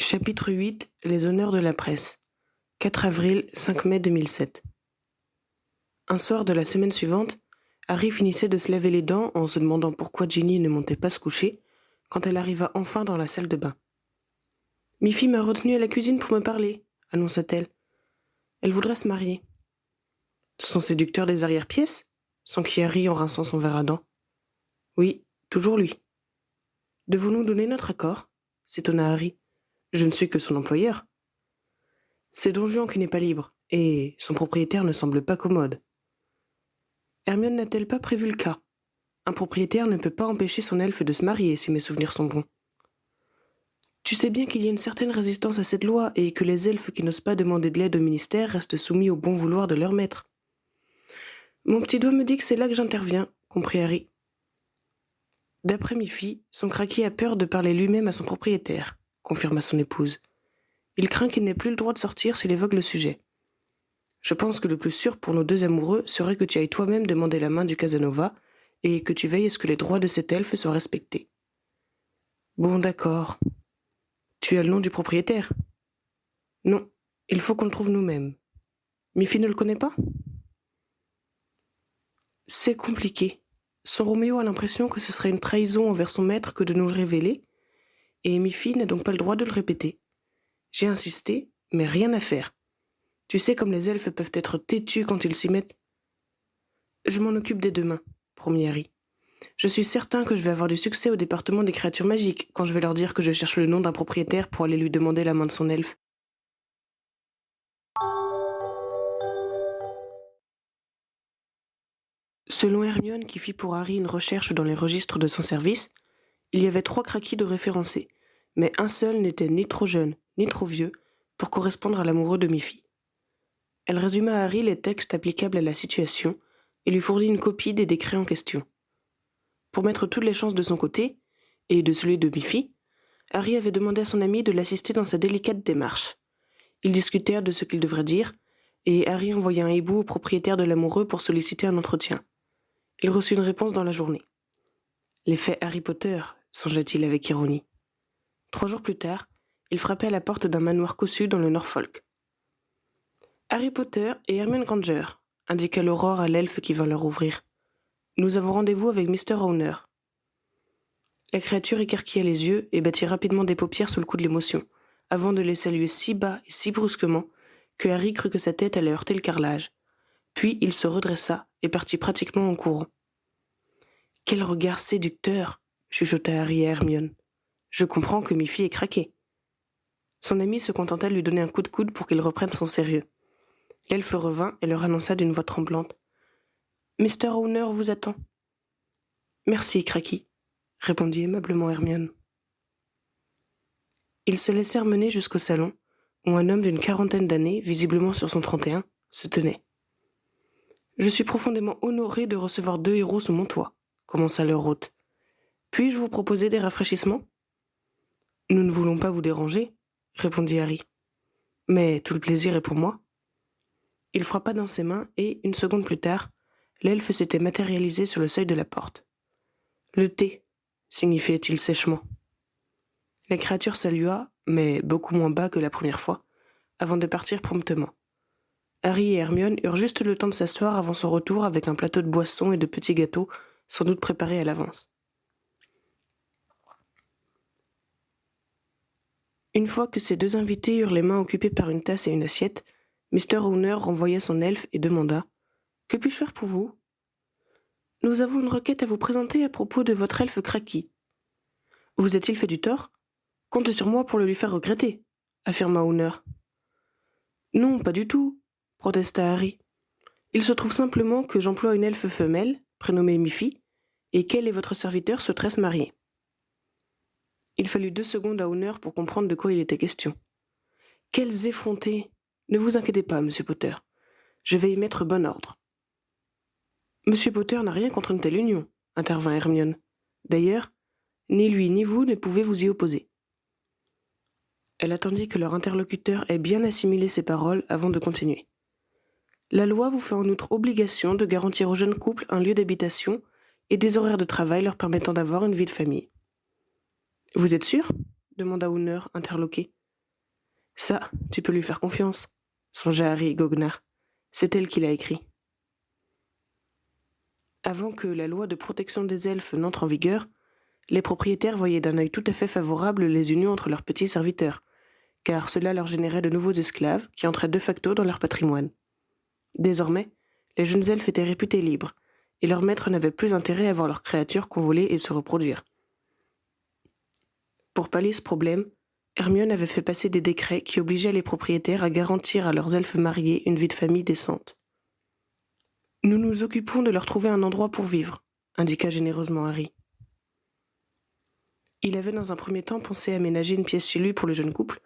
Chapitre 8 Les honneurs de la presse. 4 avril, 5 mai 2007. Un soir de la semaine suivante, Harry finissait de se laver les dents en se demandant pourquoi Ginny ne montait pas se coucher, quand elle arriva enfin dans la salle de bain. « Miffy m'a retenue à la cuisine pour me parler, » annonça-t-elle. « Elle voudrait se marier. »« Son séducteur des arrière-pièces » s'enquit Harry en rinçant son verre à dents. « Oui, toujours lui. »« Devons-nous donner notre accord » s'étonna Harry. « Je ne suis que son employeur. » C'est Don Juan qui n'est pas libre, et son propriétaire ne semble pas commode. Hermione n'a-t-elle pas prévu le cas ? Un propriétaire ne peut pas empêcher son elfe de se marier, si mes souvenirs sont bons. Tu sais bien qu'il y a une certaine résistance à cette loi, et que les elfes qui n'osent pas demander de l'aide au ministère restent soumis au bon vouloir de leur maître. Mon petit doigt me dit que c'est là que j'interviens, comprit Harry. D'après Miffy, son craquis a peur de parler lui-même à son propriétaire, confirma son épouse. Il craint qu'il n'ait plus le droit de sortir s'il évoque le sujet. Je pense que le plus sûr pour nos deux amoureux serait que tu ailles toi-même demander la main du Casanova et que tu veilles à ce que les droits de cet elfe soient respectés. Bon, d'accord. Tu as le nom du propriétaire ? Non, il faut qu'on le trouve nous-mêmes. Miffy ne le connaît pas ? C'est compliqué. Son Roméo a l'impression que ce serait une trahison envers son maître que de nous le révéler, et Miffy n'a donc pas le droit de le répéter. J'ai insisté, mais rien à faire. Tu sais comme les elfes peuvent être têtus quand ils s'y mettent. Je m'en occupe dès demain, promit Harry. Je suis certain que je vais avoir du succès au département des créatures magiques quand je vais leur dire que je cherche le nom d'un propriétaire pour aller lui demander la main de son elfe. Selon Hermione qui fit pour Harry une recherche dans les registres de son service, il y avait 3 craquis de référencés, mais un seul n'était ni trop jeune, ni trop vieux, pour correspondre à l'amoureux de Miffy. Elle résuma à Harry les textes applicables à la situation et lui fournit une copie des décrets en question. Pour mettre toutes les chances de son côté, et de celui de Miffy, Harry avait demandé à son ami de l'assister dans sa délicate démarche. Ils discutèrent de ce qu'ils devraient dire, et Harry envoya un hibou au propriétaire de l'amoureux pour solliciter un entretien. Il reçut une réponse dans la journée. L'effet Harry Potter, songea-t-il avec ironie. 3 jours plus tard, il frappait à la porte d'un manoir cossu dans le Norfolk. Harry Potter et Hermione Granger, indiqua l'Aurore à l'elfe qui vint leur ouvrir. Nous avons rendez-vous avec Mr. Owner. La créature écarquilla les yeux et battit rapidement des paupières sous le coup de l'émotion, avant de les saluer si bas et si brusquement que Harry crut que sa tête allait heurter le carrelage. Puis il se redressa et partit pratiquement en courant. « Quel regard séducteur !» chuchota Harry à Hermione. « Je comprends que Miffy est craqué. » Son ami se contenta de lui donner un coup de coude pour qu'il reprenne son sérieux. L'elfe revint et leur annonça d'une voix tremblante. « Mr. Owner vous attend. »« Merci, Cracky, » répondit aimablement Hermione. Ils se laissèrent mener jusqu'au salon, où un homme d'une 40aine d'années, visiblement sur son 31, se tenait. « Je suis profondément honoré de recevoir 2 héros sous mon toit, » commença leur hôte. « Puis-je vous proposer des rafraîchissements ?»« Nous ne voulons pas vous déranger, » répondit Harry. « Mais tout le plaisir est pour moi. » Il frappa dans ses mains et, une seconde plus tard, l'elfe s'était matérialisé sur le seuil de la porte. « Le thé » signifiait-il sèchement. La créature salua, mais beaucoup moins bas que la première fois, avant de partir promptement. Harry et Hermione eurent juste le temps de s'asseoir avant son retour avec un plateau de boissons et de petits gâteaux, sans doute préparés à l'avance. Une fois que ces 2 invités eurent les mains occupées par une tasse et une assiette, Mr. Owner renvoya son elfe et demanda « Que puis-je faire pour vous ?»« Nous avons une requête à vous présenter à propos de votre elfe Cracky. »« Vous a-t-il fait du tort ? Comptez sur moi pour le lui faire regretter, » affirma Owner. « Non, pas du tout, » protesta Harry. « Il se trouve simplement que j'emploie une elfe femelle, prénommée Miffy, et qu'elle et votre serviteur souhaiteraient se marier. » Il fallut 2 secondes à Owner pour comprendre de quoi il était question. « Quels effrontés ! Ne vous inquiétez pas, Monsieur Potter. Je vais y mettre bon ordre. »« Monsieur Potter n'a rien contre une telle union, » intervint Hermione. « D'ailleurs, ni lui ni vous ne pouvez vous y opposer. » Elle attendit que leur interlocuteur ait bien assimilé ses paroles avant de continuer. « La loi vous fait en outre obligation de garantir aux jeunes couples un lieu d'habitation et des horaires de travail leur permettant d'avoir une vie de famille. »« Vous êtes sûr ?» demanda Owner, interloqué. Ça, tu peux lui faire confiance, songea Harry goguenard. C'est elle qui l'a écrit. Avant que la loi de protection des elfes n'entre en vigueur, les propriétaires voyaient d'un œil tout à fait favorable les unions entre leurs petits serviteurs, car cela leur générait de nouveaux esclaves qui entraient de facto dans leur patrimoine. Désormais, les jeunes elfes étaient réputés libres, et leurs maîtres n'avaient plus intérêt à voir leurs créatures convoler et se reproduire. Pour pallier ce problème, Hermione avait fait passer des décrets qui obligeaient les propriétaires à garantir à leurs elfes mariés une vie de famille décente. « Nous nous occupons de leur trouver un endroit pour vivre », indiqua généreusement Harry. Il avait dans un premier temps pensé aménager une pièce chez lui pour le jeune couple,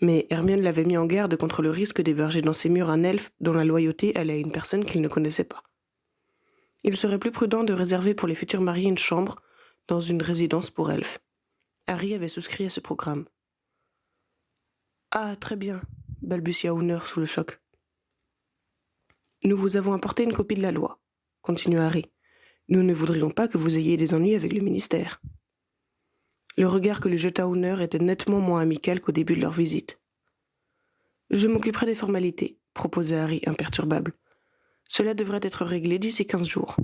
mais Hermione l'avait mis en garde contre le risque d'héberger dans ses murs un elfe dont la loyauté allait à une personne qu'il ne connaissait pas. Il serait plus prudent de réserver pour les futurs mariés une chambre dans une résidence pour elfes. Harry avait souscrit à ce programme. « Ah, très bien, balbutia Hooner sous le choc. « Nous vous avons apporté une copie de la loi, continua Harry. Nous ne voudrions pas que vous ayez des ennuis avec le ministère. » Le regard que lui jeta Hooner était nettement moins amical qu'au début de leur visite. « Je m'occuperai des formalités, proposa Harry imperturbable. Cela devrait être réglé d'ici 15 jours.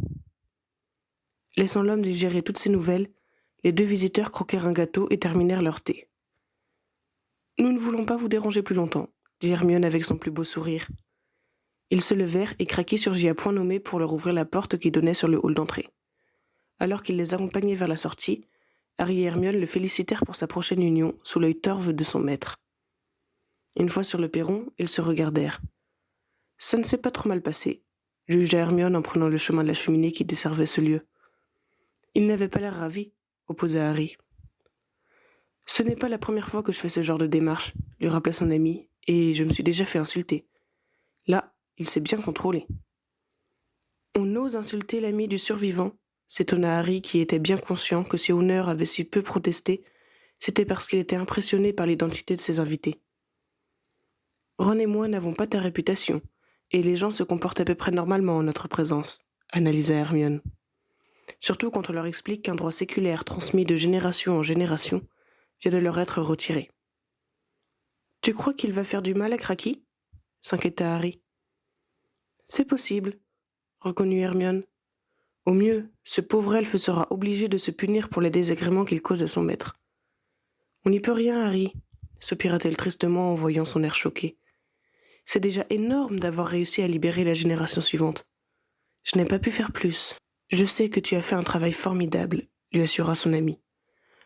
Laissant l'homme digérer toutes ces nouvelles, les deux visiteurs croquèrent un gâteau et terminèrent leur thé. « Nous ne voulons pas vous déranger plus longtemps, dit Hermione avec son plus beau sourire. Ils se levèrent et Cracky surgit à point nommé pour leur ouvrir la porte qui donnait sur le hall d'entrée. Alors qu'il les accompagnait vers la sortie, Harry et Hermione le félicitèrent pour sa prochaine union sous l'œil torve de son maître. Une fois sur le perron, ils se regardèrent. « Ça ne s'est pas trop mal passé », jugea Hermione en prenant le chemin de la cheminée qui desservait ce lieu. « Il n'avait pas l'air ravi », opposa Harry. « Ce n'est pas la première fois que je fais ce genre de démarche », lui rappela son ami, « et je me suis déjà fait insulter. Là, il s'est bien contrôlé. » « On ose insulter l'ami du survivant ?» s'étonna Harry qui était bien conscient que si Hooner avait si peu protesté, c'était parce qu'il était impressionné par l'identité de ses invités. « Ron et moi n'avons pas ta réputation, et les gens se comportent à peu près normalement en notre présence, » analysa Hermione. « Surtout quand on leur explique qu'un droit séculaire transmis de génération en génération vient de leur être retiré. »« Tu crois qu'il va faire du mal à Cracky ?» s'inquiéta Harry. « C'est possible, » reconnut Hermione. « Au mieux, ce pauvre elfe sera obligé de se punir pour les désagréments qu'il cause à son maître. »« On n'y peut rien, Harry, » soupira-t-elle tristement en voyant son air choqué. « C'est déjà énorme d'avoir réussi à libérer la génération suivante. Je n'ai pas pu faire plus. »« Je sais que tu as fait un travail formidable, » lui assura son ami.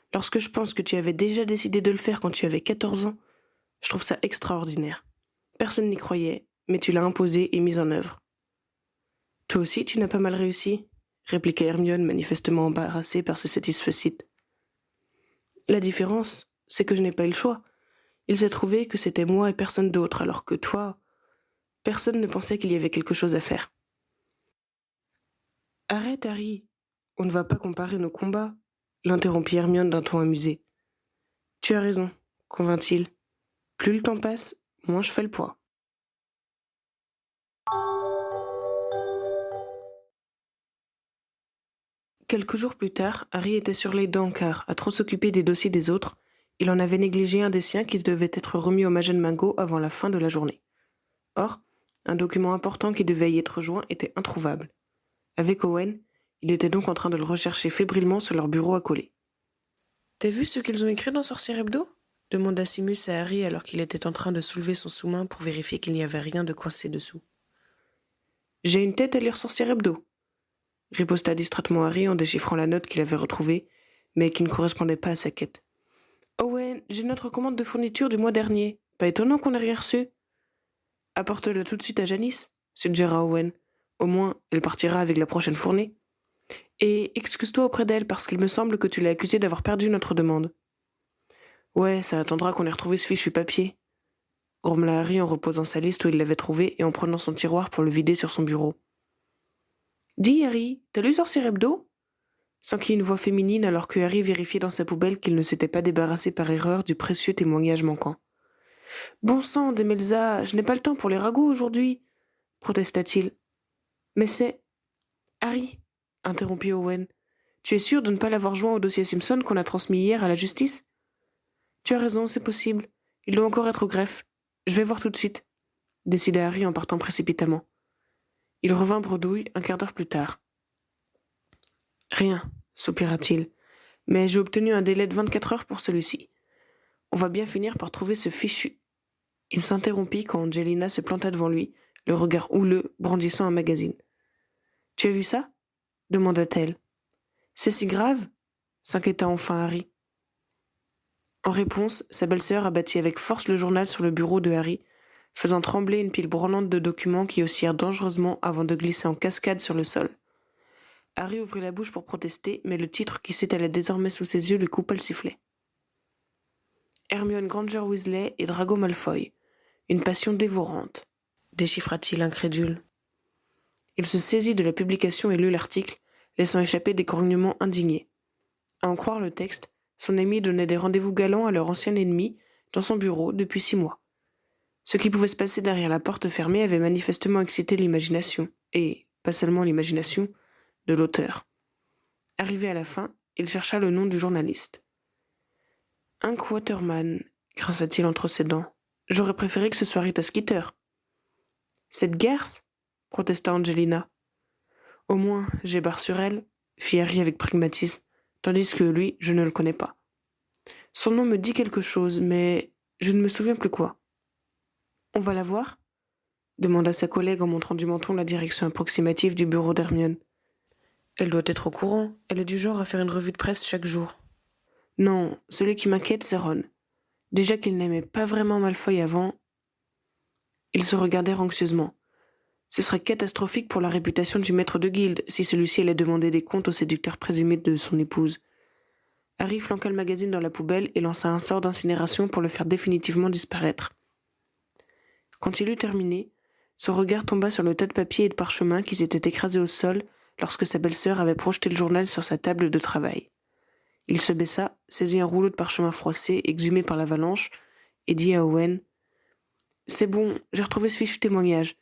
« Lorsque je pense que tu avais déjà décidé de le faire quand tu avais 14 ans, je trouve ça extraordinaire. Personne n'y croyait, mais tu l'as imposé et mis en œuvre. »« Toi aussi, tu n'as pas mal réussi ?» répliqua Hermione, manifestement embarrassée par ce satisfecit. « La différence, c'est que je n'ai pas eu le choix. Il s'est trouvé que c'était moi et personne d'autre, alors que toi, personne ne pensait qu'il y avait quelque chose à faire. »« Arrête, Harry, on ne va pas comparer nos combats, » l'interrompit Hermione d'un ton amusé. « Tu as raison, » convint-il. « Plus le temps passe, moins je fais le poids. » Quelques jours plus tard, Harry était sur les dents car, à trop s'occuper des dossiers des autres, il en avait négligé un des siens qui devait être remis au Majel Mingo avant la fin de la journée. Or, un document important qui devait y être joint était introuvable. Avec Owen, il était donc en train de le rechercher fébrilement sur leur bureau accolé. « T'as vu ce qu'ils ont écrit dans Sorcier Hebdo ?» demanda Simus à Harry alors qu'il était en train de soulever son sous-main pour vérifier qu'il n'y avait rien de coincé dessous. « J'ai une tête à lire Sorcier Hebdo », riposta distraitement Harry en déchiffrant la note qu'il avait retrouvée, mais qui ne correspondait pas à sa quête. « Owen, j'ai notre commande de fourniture du mois dernier. Pas étonnant qu'on n'ait rien reçu. »« Apporte-la tout de suite à Janice, » suggéra Owen. « Au moins, elle partira avec la prochaine fournée. Et excuse-toi auprès d'elle parce qu'il me semble que tu l'as accusée d'avoir perdu notre demande. »« Ouais, ça attendra qu'on ait retrouvé ce fichu papier, » grommela Harry en reposant sa liste où il l'avait trouvée et en prenant son tiroir pour le vider sur son bureau. « Dis, Harry, t'as lu Sorcier Hebdo ?» s'enquit une voix féminine alors que Harry vérifiait dans sa poubelle qu'il ne s'était pas débarrassé par erreur du précieux témoignage manquant. « Bon sang, Demelza, je n'ai pas le temps pour les ragots aujourd'hui, » protesta-t-il. « Mais c'est... » « Harry, » interrompit Owen, « tu es sûr de ne pas l'avoir joint au dossier Simpson qu'on a transmis hier à la justice ? » « Tu as raison, c'est possible. Il doit encore être au greffe. Je vais voir tout de suite, décida Harry en partant précipitamment. Il revint bredouille un quart d'heure plus tard. Rien, soupira-t-il, mais j'ai obtenu un délai de 24 heures pour celui-ci. On va bien finir par trouver ce fichu. Il s'interrompit quand Angelina se planta devant lui, le regard houleux, brandissant un magazine. Tu as vu ça demanda-t-elle. C'est si grave s'inquiéta enfin Harry. En réponse, sa belle-sœur abattit avec force le journal sur le bureau de Harry, faisant trembler une pile branlante de documents qui oscillèrent dangereusement avant de glisser en cascade sur le sol. Harry ouvrit la bouche pour protester, mais le titre qui s'étalait désormais sous ses yeux lui coupa le sifflet. Hermione Granger Weasley et Drago Malfoy. Une passion dévorante, déchiffra-t-il incrédule. Il se saisit de la publication et lut l'article, laissant échapper des grognements indignés. À en croire le texte, son ami donnait des rendez-vous galants à leur ancien ennemi dans son bureau depuis 6 mois. Ce qui pouvait se passer derrière la porte fermée avait manifestement excité l'imagination, et, pas seulement l'imagination, de l'auteur. Arrivé à la fin, il chercha le nom du journaliste. Hank Waterman, grinça-t-il entre ses dents. J'aurais préféré que ce soit Rita Skeeter. Cette garce protesta Angelina. Au moins, j'ai barre sur elle, fit Harry avec pragmatisme, tandis que lui, je ne le connais pas. Son nom me dit quelque chose, mais je ne me souviens plus quoi. On va la voir demanda sa collègue en montrant du menton la direction approximative du bureau d'Hermione. Elle doit être au courant, elle est du genre à faire une revue de presse chaque jour. Non, celui qui m'inquiète, c'est Ron. Déjà qu'il n'aimait pas vraiment Malfoy avant... Ils se regardèrent anxieusement. Ce serait catastrophique pour la réputation du maître de guilde si celui-ci allait demander des comptes au séducteur présumé de son épouse. Harry flanqua le magazine dans la poubelle et lança un sort d'incinération pour le faire définitivement disparaître. Quand il eut terminé, son regard tomba sur le tas de papiers et de parchemins qui s'étaient écrasés au sol lorsque sa belle-sœur avait projeté le journal sur sa table de travail. Il se baissa, saisit un rouleau de parchemin froissé, exhumé par l'avalanche, et dit à Owen « C'est bon, j'ai retrouvé ce fichu témoignage.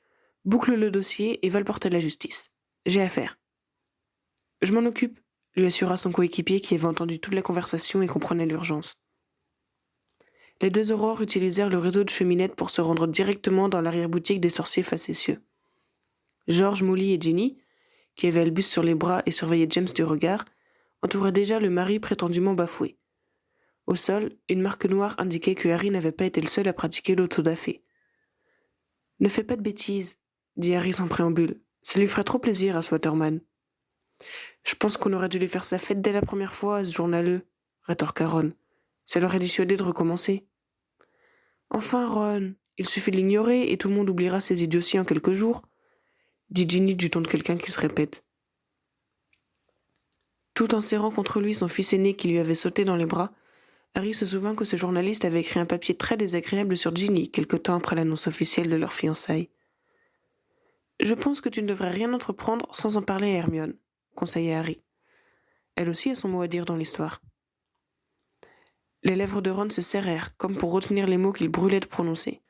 Boucle le dossier et va le porter à la justice. J'ai affaire. » « Je m'en occupe, » lui assura son coéquipier qui avait entendu toute la conversation et comprenait l'urgence. Les deux aurores utilisèrent le réseau de cheminettes pour se rendre directement dans l'arrière-boutique des sorciers facétieux. George, Molly et Ginny, qui avaient Albus sur les bras et surveillaient James du regard, entouraient déjà le mari prétendument bafoué. Au sol, une marque noire indiquait que Harry n'avait pas été le seul à pratiquer l'autodafé. « Ne fais pas de bêtises, » dit Harry sans préambule. « Ça lui ferait trop plaisir à ce Waterman. »« Je pense qu'on aurait dû lui faire sa fête dès la première fois, à ce journaleux, » rétorqua Ron. « Ça l'aurait dissuadé de recommencer. »« Enfin, Ron, il suffit de l'ignorer et tout le monde oubliera ses idioties en quelques jours, » dit Ginny du ton de quelqu'un qui se répète. Tout en serrant contre lui son fils aîné qui lui avait sauté dans les bras, Harry se souvint que ce journaliste avait écrit un papier très désagréable sur Ginny quelque temps après l'annonce officielle de leur fiançailles. « Je pense que tu ne devrais rien entreprendre sans en parler à Hermione, » conseilla Harry. Elle aussi a son mot à dire dans l'histoire. Les lèvres de Ron se serrèrent, comme pour retenir les mots qu'il brûlait de prononcer.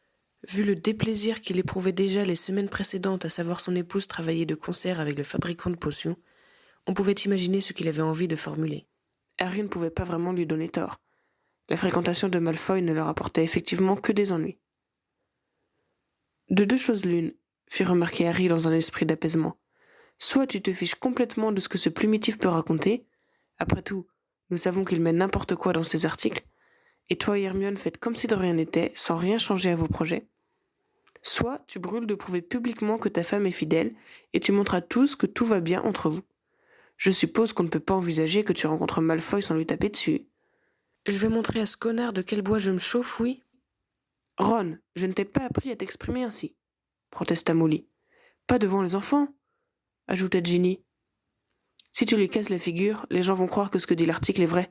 Vu le déplaisir qu'il éprouvait déjà les semaines précédentes à savoir son épouse travailler de concert avec le fabricant de potions, on pouvait imaginer ce qu'il avait envie de formuler. Harry ne pouvait pas vraiment lui donner tort. La fréquentation de Malfoy ne leur apportait effectivement que des ennuis. De deux choses l'une, fit remarquer Harry dans un esprit d'apaisement. Soit tu te fiches complètement de ce que ce plumitif peut raconter, après tout, nous savons qu'il met n'importe quoi dans ses articles, et toi et Hermione faites comme si de rien n'était, sans rien changer à vos projets. Soit tu brûles de prouver publiquement que ta femme est fidèle, et tu montres à tous que tout va bien entre vous. Je suppose qu'on ne peut pas envisager que tu rencontres Malfoy sans lui taper dessus. Je vais montrer à ce connard de quel bois je me chauffe, oui. Ron, je ne t'ai pas appris à t'exprimer ainsi, protesta Molly. Pas devant les enfants, ajouta Ginny. Si tu lui casses la figure, les gens vont croire que ce que dit l'article est vrai,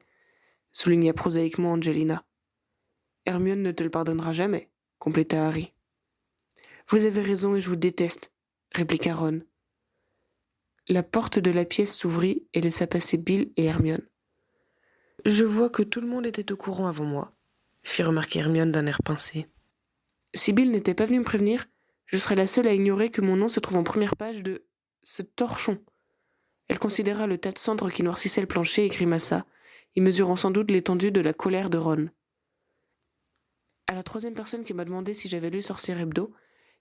souligna prosaïquement Angelina. Hermione ne te le pardonnera jamais, compléta Harry. Vous avez raison et je vous déteste, répliqua Ron. La porte de la pièce s'ouvrit et laissa passer Bill et Hermione. Je vois que tout le monde était au courant avant moi, fit remarquer Hermione d'un air pincé. Si Bill n'était pas venu me prévenir, je serais la seule à ignorer que mon nom se trouve en première page de ce torchon. Elle considéra le tas de cendres qui noircissait le plancher et grimaça, y mesurant sans doute l'étendue de la colère de Ron. À la troisième personne qui m'a demandé si j'avais lu Sorcière Hebdo,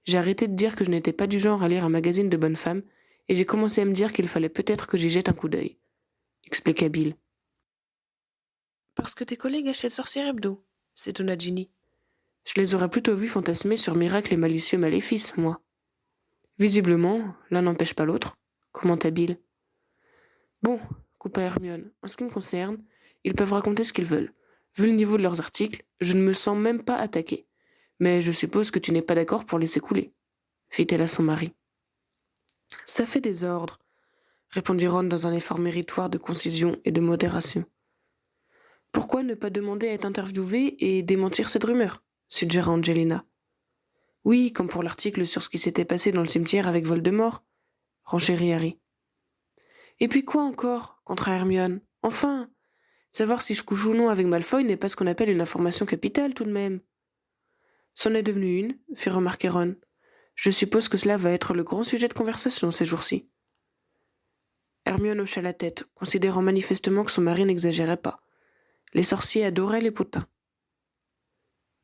j'ai arrêté de dire que je n'étais pas du genre à lire un magazine de bonnes femmes, et j'ai commencé à me dire qu'il fallait peut-être que j'y jette un coup d'œil, expliqua Bill. Parce que tes collègues achètent Sorcière Hebdo, s'étonna Ginny. Je les aurais plutôt vus fantasmer sur Miracle et Malicieux Maléfice, moi. Visiblement, l'un n'empêche pas l'autre, commenta Bill. Bon, coupa Hermione, en ce qui me concerne, ils peuvent raconter ce qu'ils veulent. Vu le niveau de leurs articles, je ne me sens même pas attaquée. Mais je suppose que tu n'es pas d'accord pour laisser couler, fit-elle à son mari. Ça fait des ordres, répondit Ron dans un effort méritoire de concision et de modération. Pourquoi ne pas demander à être interviewé et démentir cette rumeur, suggéra Angelina. Oui, comme pour l'article sur ce qui s'était passé dans le cimetière avec Voldemort, renchérit Harry. Et puis quoi encore, contra Hermione. Enfin, savoir si je couche ou non avec Malfoy n'est pas ce qu'on appelle une information capitale tout de même. C'en est devenu une, fit remarquer Ron. Je suppose que cela va être le grand sujet de conversation ces jours-ci. Hermione hocha la tête, considérant manifestement que son mari n'exagérait pas. Les sorciers adoraient les potins.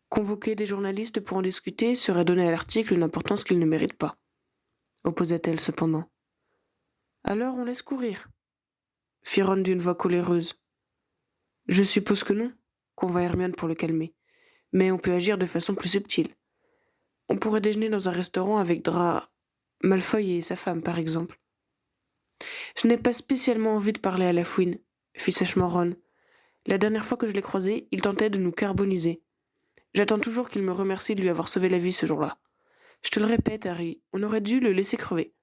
Convoquer des journalistes pour en discuter serait donner à l'article une importance qu'il ne mérite pas, opposa-t-elle cependant. Alors on laisse courir, fit Ron d'une voix coléreuse. Je suppose que non, convint Hermione pour le calmer, mais on peut agir de façon plus subtile. On pourrait déjeuner dans un restaurant avec Malfoy et sa femme, par exemple. Je n'ai pas spécialement envie de parler à la fouine, fit sèchement Ron. La dernière fois que je l'ai croisé, il tentait de nous carboniser. J'attends toujours qu'il me remercie de lui avoir sauvé la vie ce jour-là. Je te le répète, Harry, on aurait dû le laisser crever.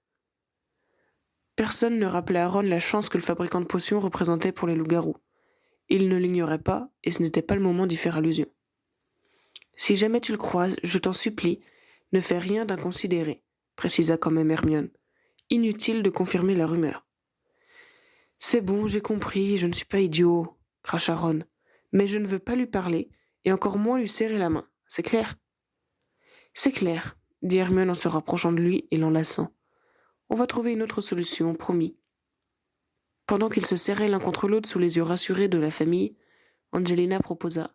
Personne ne rappelait à Ron la chance que le fabricant de potions représentait pour les loups-garous. Il ne l'ignorait pas, et ce n'était pas le moment d'y faire allusion. Si jamais tu le croises, je t'en supplie, ne fais rien d'inconsidéré, précisa quand même Hermione. Inutile de confirmer la rumeur. C'est bon, j'ai compris, je ne suis pas idiot, cracha Ron. Mais je ne veux pas lui parler, et encore moins lui serrer la main. C'est clair? C'est clair, dit Hermione en se rapprochant de lui et l'enlaçant. On va trouver une autre solution, promis. Pendant qu'ils se serraient l'un contre l'autre sous les yeux rassurés de la famille, Angelina proposa.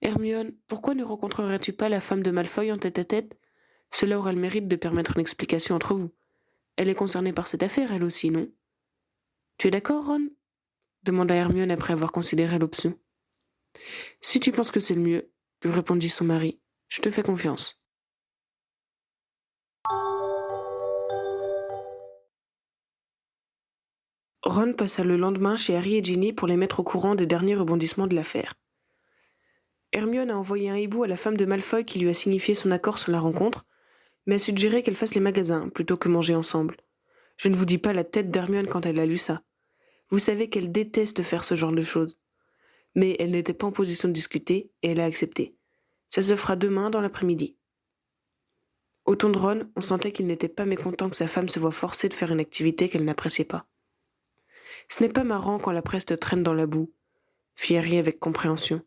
Hermione, pourquoi ne rencontrerais-tu pas la femme de Malfoy en tête-à-tête? Cela aurait le mérite de permettre une explication entre vous. Elle est concernée par cette affaire, elle aussi, non? Tu es d'accord, Ron? Demanda Hermione après avoir considéré l'option. Si tu penses que c'est le mieux, lui répondit son mari, je te fais confiance. Ron passa le lendemain chez Harry et Ginny pour les mettre au courant des derniers rebondissements de l'affaire. Hermione a envoyé un hibou à la femme de Malfoy qui lui a signifié son accord sur la rencontre, mais a suggéré qu'elle fasse les magasins plutôt que manger ensemble. Je ne vous dis pas la tête d'Hermione quand elle a lu ça. Vous savez qu'elle déteste faire ce genre de choses. Mais elle n'était pas en position de discuter et elle a accepté. Ça se fera demain dans l'après-midi. Au ton de Ron, on sentait qu'il n'était pas mécontent que sa femme se voie forcée de faire une activité qu'elle n'appréciait pas. Ce n'est pas marrant quand la presse te traîne dans la boue, fit Harry avec compréhension.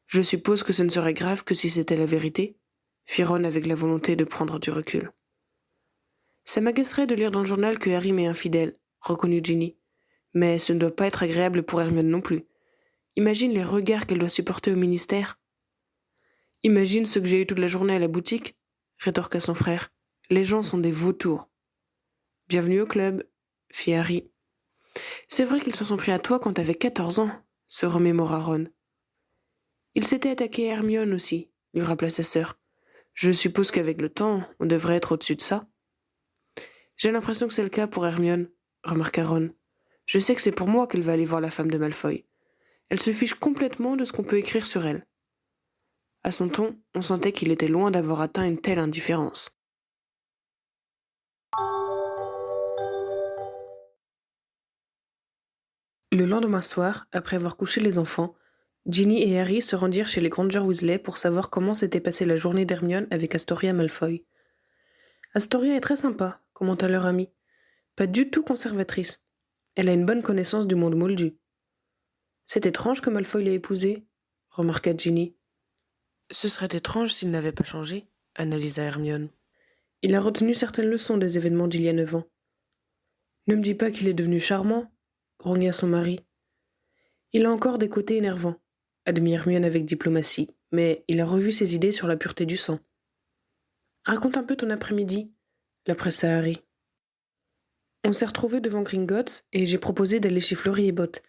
Je suppose que ce ne serait grave que si c'était la vérité, fit Ron avec la volonté de prendre du recul. Ça m'agacerait de lire dans le journal que Harry m'est infidèle, reconnut Ginny. Mais ce ne doit pas être agréable pour Hermione non plus. Imagine les regards qu'elle doit supporter au ministère. Imagine ceux que j'ai eus toute la journée à la boutique, rétorqua son frère. Les gens sont des vautours. Bienvenue au club, fit Harry. C'est vrai qu'ils se sont pris à toi quand t'avais 14 ans, se remémora Ron. Il s'était attaqué à Hermione aussi, lui rappela sa sœur. Je suppose qu'avec le temps, on devrait être au-dessus de ça. J'ai l'impression que c'est le cas pour Hermione, remarqua Ron. Je sais que c'est pour moi qu'elle va aller voir la femme de Malfoy. Elle se fiche complètement de ce qu'on peut écrire sur elle. À son ton, on sentait qu'il était loin d'avoir atteint une telle indifférence. Le lendemain soir, après avoir couché les enfants, Ginny et Harry se rendirent chez les Granger Weasley pour savoir comment s'était passée la journée d'Hermione avec Astoria Malfoy. Astoria est très sympa, commenta leur amie. Pas du tout conservatrice. Elle a une bonne connaissance du monde moldu. C'est étrange que Malfoy l'ait épousée, remarqua Ginny. Ce serait étrange s'il n'avait pas changé, analysa Hermione. Il a retenu certaines leçons des événements d'il y a 9 ans. Ne me dis pas qu'il est devenu charmant, grogna son mari. Il a encore des côtés énervants, admit Hermione avec diplomatie, mais il a revu ses idées sur la pureté du sang. Raconte un peu ton après-midi, la pressa Harry. On s'est retrouvés devant Gringotts et j'ai proposé d'aller chez Fleury et Botte.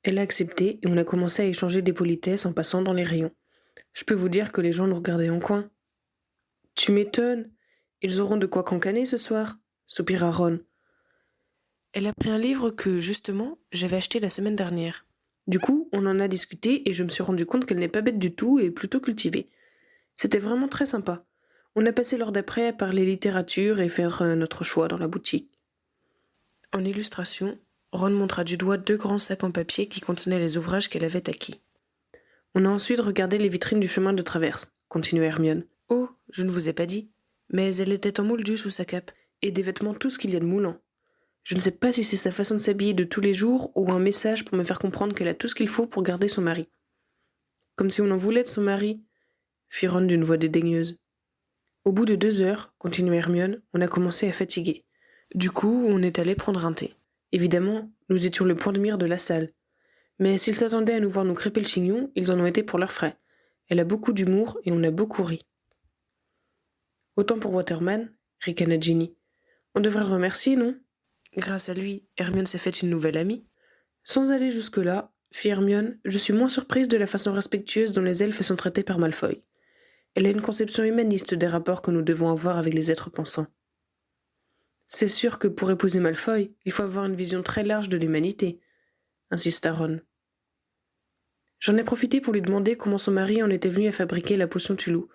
Elle a accepté et on a commencé à échanger des politesses en passant dans les rayons. Je peux vous dire que les gens nous regardaient en coin. Tu m'étonnes. Ils auront de quoi cancaner ce soir, soupira Ron. Elle a pris un livre que, justement, j'avais acheté la semaine dernière. Du coup, on en a discuté et je me suis rendu compte qu'elle n'est pas bête du tout et plutôt cultivée. C'était vraiment très sympa. On a passé l'heure d'après à parler littérature et faire notre choix dans la boutique. En illustration, Ron montra du doigt 2 grands sacs en papier qui contenaient les ouvrages qu'elle avait acquis. On a ensuite regardé les vitrines du chemin de traverse, continua Hermione. Oh, je ne vous ai pas dit, mais elle était en moldu sous sa cape, et des vêtements tout ce qu'il y a de moulant. Je ne sais pas si c'est sa façon de s'habiller de tous les jours ou un message pour me faire comprendre qu'elle a tout ce qu'il faut pour garder son mari. Comme si on en voulait de son mari, fit Ron d'une voix dédaigneuse. Au bout de 2 heures, continua Hermione, on a commencé à fatiguer. Du coup, on est allé prendre un thé. Évidemment, nous étions le point de mire de la salle. Mais s'ils s'attendaient à nous voir nous crêper le chignon, ils en ont été pour leurs frais. Elle a beaucoup d'humour et on a beaucoup ri. Autant pour Waterman, ricana Ginny. On devrait le remercier, non? Grâce à lui, Hermione s'est faite une nouvelle amie. Sans aller jusque-là, fit Hermione, je suis moins surprise de la façon respectueuse dont les elfes sont traités par Malfoy. Elle a une conception humaniste des rapports que nous devons avoir avec les êtres pensants. C'est sûr que pour épouser Malfoy, il faut avoir une vision très large de l'humanité, insista Ron. J'en ai profité pour lui demander comment son mari en était venu à fabriquer la potion Tulou,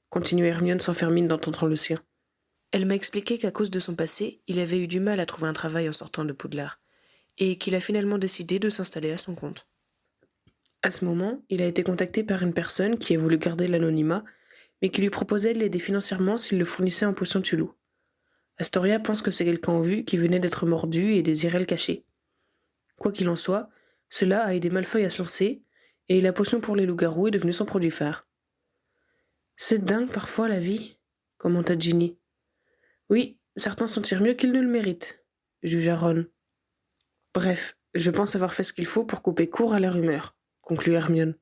continua Hermione sans faire mine d'entendre le sien. Elle m'a expliqué qu'à cause de son passé, il avait eu du mal à trouver un travail en sortant de Poudlard, et qu'il a finalement décidé de s'installer à son compte. À ce moment, il a été contacté par une personne qui a voulu garder l'anonymat, mais qui lui proposait de l'aider financièrement s'il le fournissait en potion Tulou. Astoria pense que c'est quelqu'un en vue qui venait d'être mordu et désirait le cacher. Quoi qu'il en soit, cela a aidé Malfoy à se lancer, et la potion pour les loups-garous est devenue son produit phare. C'est dingue parfois la vie, commenta Ginny. Oui, certains s'en tirent mieux qu'ils ne le méritent, jugea Ron. Bref, je pense avoir fait ce qu'il faut pour couper court à la rumeur, conclut Hermione.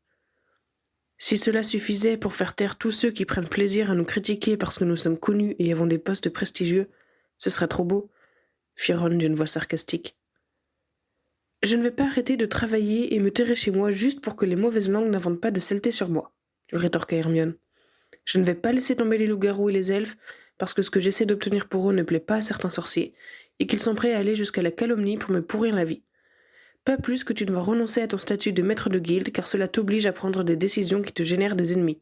Si cela suffisait pour faire taire tous ceux qui prennent plaisir à nous critiquer parce que nous sommes connus et avons des postes prestigieux, ce serait trop beau, fit Ron d'une voix sarcastique. Je ne vais pas arrêter de travailler et me terrer chez moi juste pour que les mauvaises langues n'inventent pas de saleté sur moi, lui rétorqua Hermione. Je ne vais pas laisser tomber les loups-garous et les elfes parce que ce que j'essaie d'obtenir pour eux ne plaît pas à certains sorciers et qu'ils sont prêts à aller jusqu'à la calomnie pour me pourrir la vie. Pas plus que tu dois renoncer à ton statut de maître de guilde car cela t'oblige à prendre des décisions qui te génèrent des ennemis.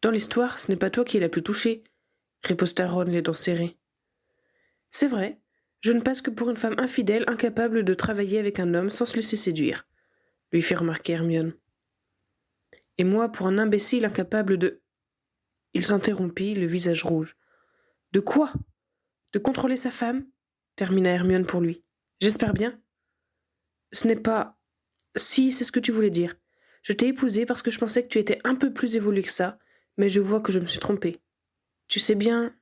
Dans l'histoire, ce n'est pas toi qui es la plus touchée, riposta Ron les dents serrées. C'est vrai, je ne passe que pour une femme infidèle incapable de travailler avec un homme sans se laisser séduire, lui fit remarquer Hermione. Et moi pour un imbécile incapable de... Il s'interrompit, le visage rouge. De quoi? De contrôler sa femme? Termina Hermione pour lui. J'espère bien. Ce n'est pas... Si, c'est ce que tu voulais dire. Je t'ai épousée parce que je pensais que tu étais un peu plus évoluée que ça, mais je vois que je me suis trompée. Tu sais bien...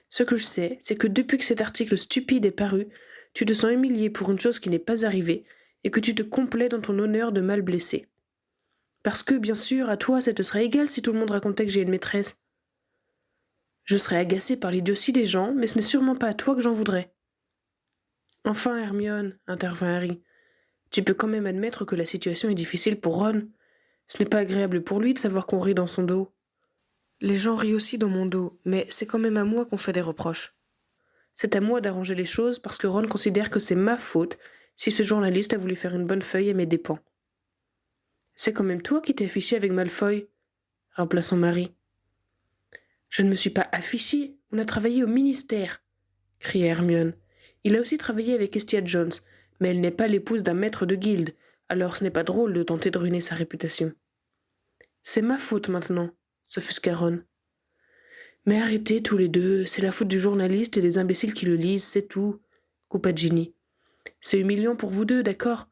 Ce que je sais, c'est que depuis que cet article stupide est paru, tu te sens humilié pour une chose qui n'est pas arrivée, et que tu te complais dans ton honneur de mal blessé. Parce que, bien sûr, à toi, ça te serait égal si tout le monde racontait que j'ai une maîtresse. Je serais agacée par l'idiotie des gens, mais ce n'est sûrement pas à toi que j'en voudrais. Enfin, Hermione, intervint Harry, tu peux quand même admettre que la situation est difficile pour Ron. Ce n'est pas agréable pour lui de savoir qu'on rit dans son dos. Les gens rient aussi dans mon dos, mais c'est quand même à moi qu'on fait des reproches. C'est à moi d'arranger les choses parce que Ron considère que c'est ma faute si ce journaliste a voulu faire une bonne feuille à mes dépens. C'est quand même toi qui t'es affiché avec Malfoy, rappela son mari. Je ne me suis pas affichée, on a travaillé au ministère, cria Hermione. Il a aussi travaillé avec Estia Jones, mais elle n'est pas l'épouse d'un maître de guilde, alors ce n'est pas drôle de tenter de ruiner sa réputation. C'est ma faute maintenant, s'offusqua Ron. Mais arrêtez tous les deux, c'est la faute du journaliste et des imbéciles qui le lisent, c'est tout, coupa Ginny. C'est humiliant pour vous deux, d'accord,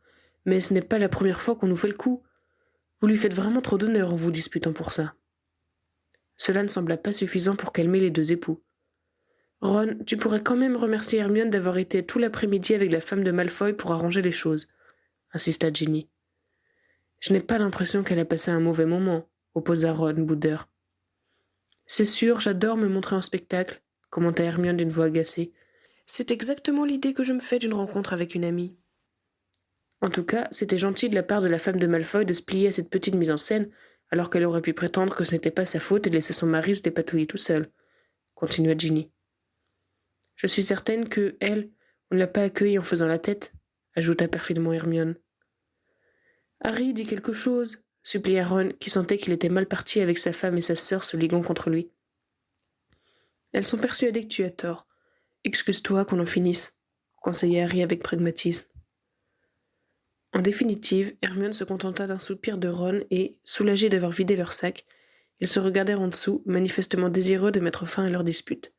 mais ce n'est pas la première fois qu'on nous fait le coup. Vous lui faites vraiment trop d'honneur en vous disputant pour ça. Cela ne sembla pas suffisant pour calmer les deux époux. Ron, tu pourrais quand même remercier Hermione d'avoir été tout l'après-midi avec la femme de Malfoy pour arranger les choses, insista Ginny. Je n'ai pas l'impression qu'elle a passé un mauvais moment, opposa Ron, boudeur. C'est sûr, j'adore me montrer en spectacle, commenta Hermione d'une voix agacée. C'est exactement l'idée que je me fais d'une rencontre avec une amie. En tout cas, c'était gentil de la part de la femme de Malfoy de se plier à cette petite mise en scène, alors qu'elle aurait pu prétendre que ce n'était pas sa faute et laisser son mari se dépatouiller tout seul, continua Ginny. Je suis certaine que, elle, on ne l'a pas accueillie en faisant la tête, ajouta perfidement Hermione. Harry dit quelque chose, supplia Ron, qui sentait qu'il était mal parti avec sa femme et sa sœur se liguant contre lui. Elles sont persuadées que tu as tort. Excuse-toi qu'on en finisse, conseilla Harry avec pragmatisme. En définitive, Hermione se contenta d'un soupir de Ron et, soulagés d'avoir vidé leur sac, ils se regardèrent en dessous, manifestement désireux de mettre fin à leur dispute.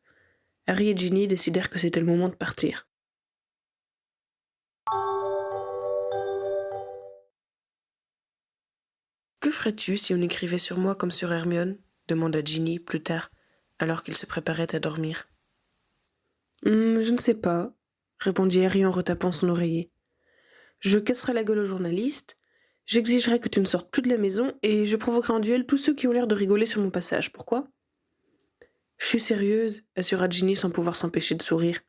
Harry et Ginny décidèrent que c'était le moment de partir. Que ferais-tu si on écrivait sur moi comme sur Hermione demanda Ginny plus tard, alors qu'ils se préparaient à dormir. Je ne sais pas, répondit Harry en retapant son oreiller. Je casserai la gueule au journaliste, j'exigerai que tu ne sortes plus de la maison et je provoquerai en duel tous ceux qui ont l'air de rigoler sur mon passage. Pourquoi ? Je suis sérieuse, assura Ginny sans pouvoir s'empêcher de sourire.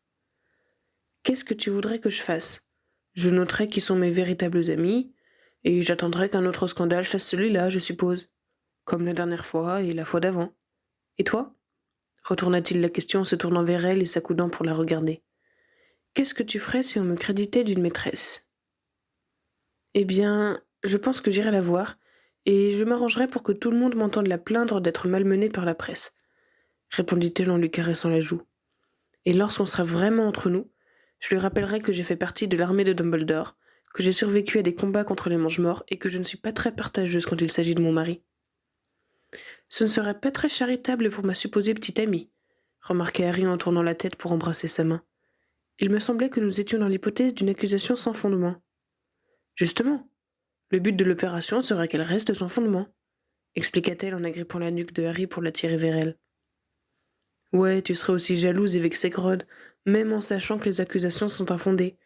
Qu'est-ce que tu voudrais que je fasse ? Je noterai qui sont mes véritables amis, et j'attendrai qu'un autre scandale chasse celui-là, je suppose. Comme la dernière fois et la fois d'avant. Et toi ? Retourna-t-il la question en se tournant vers elle et s'accoudant pour la regarder. Qu'est-ce que tu ferais si on me créditait d'une maîtresse ? Eh bien, je pense que j'irai la voir, et je m'arrangerai pour que tout le monde m'entende la plaindre d'être malmenée par la presse, répondit-elle en lui caressant la joue. Et lorsqu'on sera vraiment entre nous, je lui rappellerai que j'ai fait partie de l'armée de Dumbledore, que j'ai survécu à des combats contre les mange-morts et que je ne suis pas très partageuse quand il s'agit de mon mari. Ce ne serait pas très charitable pour ma supposée petite amie, remarqua Harry en tournant la tête pour embrasser sa main. Il me semblait que nous étions dans l'hypothèse d'une accusation sans fondement. Justement, le but de l'opération serait qu'elle reste sans fondement, expliqua-t-elle en agrippant la nuque de Harry pour l'attirer vers elle. Ouais, tu serais aussi jalouse et vexée que Rod, même en sachant que les accusations sont infondées,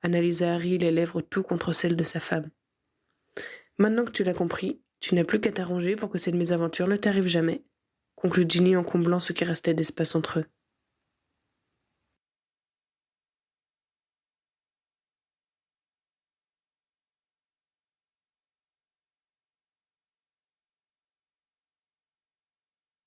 analysa Harry, les lèvres tout contre celles de sa femme. Maintenant que tu l'as compris, tu n'as plus qu'à t'arranger pour que cette mésaventure ne t'arrive jamais, conclut Ginny en comblant ce qui restait d'espace entre eux.